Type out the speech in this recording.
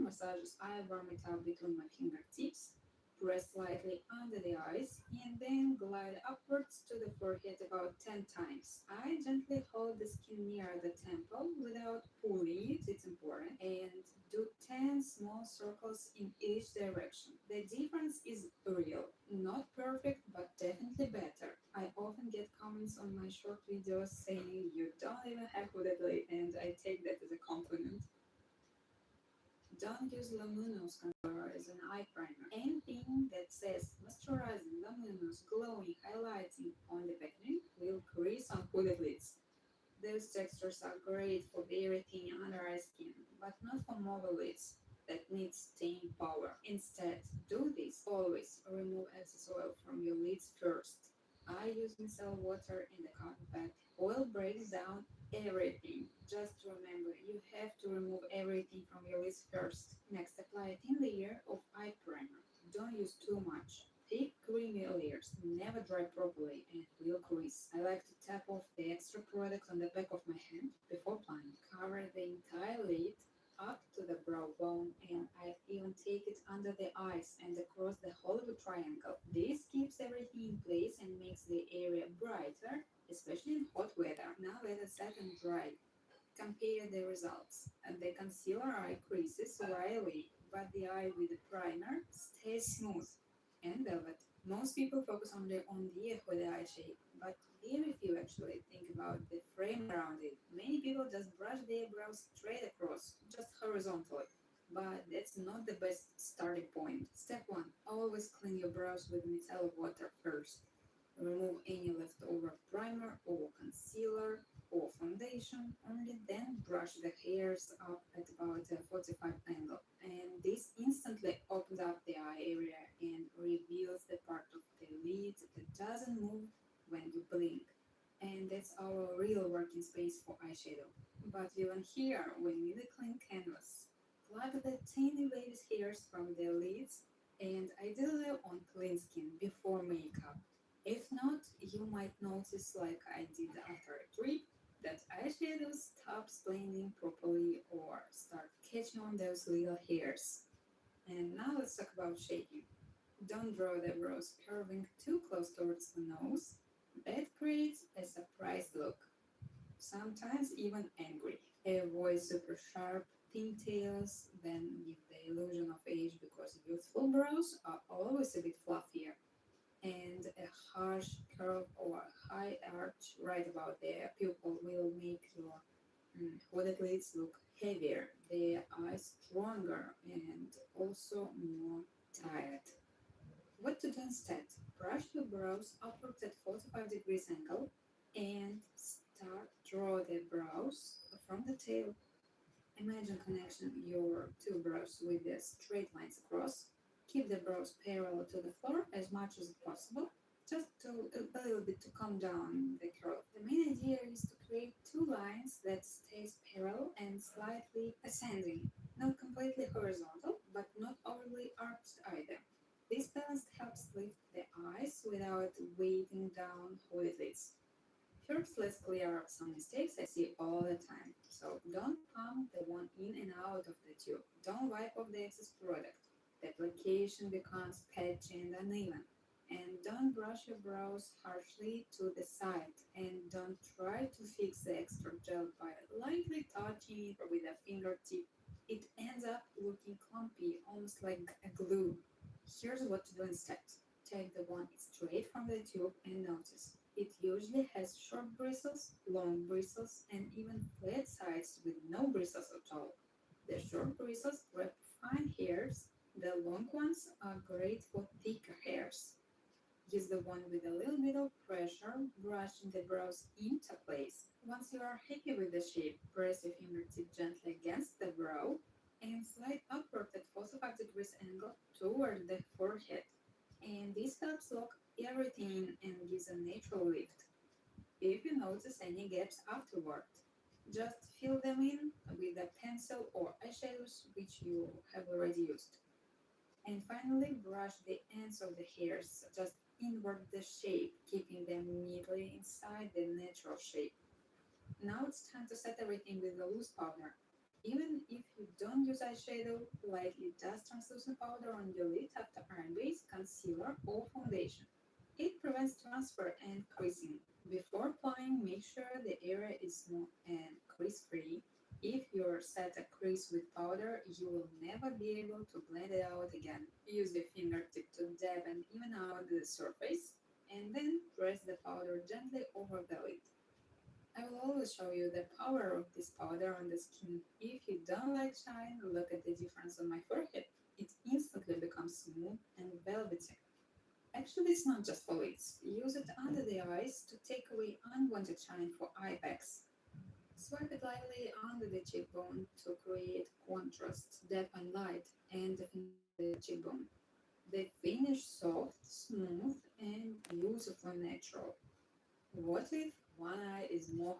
massages, I warm it up between my fingertips, press slightly under the eyes, and then glide upwards to the forehead about 10 times. I gently hold the skin near the temple without pulling it, it's important, and do 10 small circles in each direction. The difference is real. Not perfect, but definitely better. I often get comments on my short videos saying you don't even have hooded lid, and I take that as a compliment. Don't use luminous concealer as an eye primer. Anything that says moisturizing, luminous, glowing, highlighting on the packaging will crease on hooded lids. Those textures are great for very thin under eye skin, but not for mobile lids that need staying power. Instead, do this. Always remove excess oil from your lids first. I use micellar water in the cotton pad. Oil breaks down everything. Just remember, you have to remove everything from your lids first. Next, apply a thin layer of eye primer. Don't use too much. Thick, creamy layers never dry properly and will crease. I like to tap off the extra product on the back of my hand before applying. Cover the entire lid up to the brow bone, and I even take it under the eyes and across the whole of the triangle. This keeps everything in place and makes the area brighter, especially in hot weather. Now let it set and dry. Compare the results. And the concealer eye creases right away, but the eye with the primer stays smooth and velvet. Most people focus on the eye for the eye shape, but very few actually think about the frame around it. Many people just brush their brows straight across, just horizontally. But that's not the best starting point. Step 1. Always clean your brows with micellar water first. Remove any leftover primer or concealer or foundation, only then brush the hairs up at about a 45 angle. And this instantly opens up the eye area and reveals the part of the lid that doesn't move when you blink. And that's our real working space for eyeshadow. But even here, we need a clean canvas. Pluck the tiny baby's hairs from the lids and ideally on clean skin before makeup. If not, you might notice, like I did after a trip, that eyeshadow stops blending properly or start catching on those little hairs. And now let's talk about shaping. Don't draw the brows curving too close towards the nose. That creates a surprised look, sometimes even angry. Avoid super sharp pigtails, then give the illusion of age because youthful brows are always a bit fluffier, and a harsh curve or high arch right about the pupil will make your hooded lids look heavier, the eyes stronger, and also more tired. What to do instead? Brush your brows upwards at 45 degrees angle and start draw the brows from the tail. Imagine connecting your two brows with the straight lines across. Keep the brows parallel to the floor as much as possible, just to a little bit to calm down the curl. The main idea is to create two lines that stays parallel and slightly ascending, not completely horizontal, but not overly arched either. This balance helps lift the eyes without weighting down hooded lids. First, let's clear up some mistakes I see all the time. So don't pump the one in and out of the tube. Don't wipe off the excess product. The application becomes patchy and uneven. And don't brush your brows harshly to the side. And don't try to fix the extra gel by lightly touching it with a fingertip. It ends up looking clumpy, almost like a glue. Here's what to do instead. Take the one straight from the tube and notice. It usually has short bristles, long bristles, and even flat sides with no bristles at all. The short bristles grab fine hairs, the long ones are great for thicker hairs. Use the one with a little bit of pressure, brushing the brows into place. Once you are happy with the shape, press your fingertip gently against the brow and slide upward at 45 degrees angle toward the forehead. And this helps lock everything and gives a natural lift. If you notice any gaps afterward, just fill them in with a pencil or eyeshadows which you have already used. And finally, brush the ends of the hairs, just invert the shape, keeping them neatly inside the natural shape. Now it's time to set everything with the loose powder. Even if you don't use eyeshadow, lightly dust translucent powder on your lid after iron base, concealer, or foundation. It prevents transfer and creasing. Before applying, make sure the area is smooth and crease-free. If you're set a crease with powder, you will never be able to blend it out again. Use the fingertip to dab and even out the surface, and then press the powder gently over the lid. I will always show you the power of this powder on the skin. If you don't like shine, look at the difference on my forehead. It instantly becomes smooth and velvety. Actually, it's not just for lids. Use it under the eyes to take away unwanted shine for eye bags. Swipe it lightly under the cheekbone to create contrast, depth and light, and define the cheekbone. The finish soft, smooth, and beautifully natural. What if one eye is more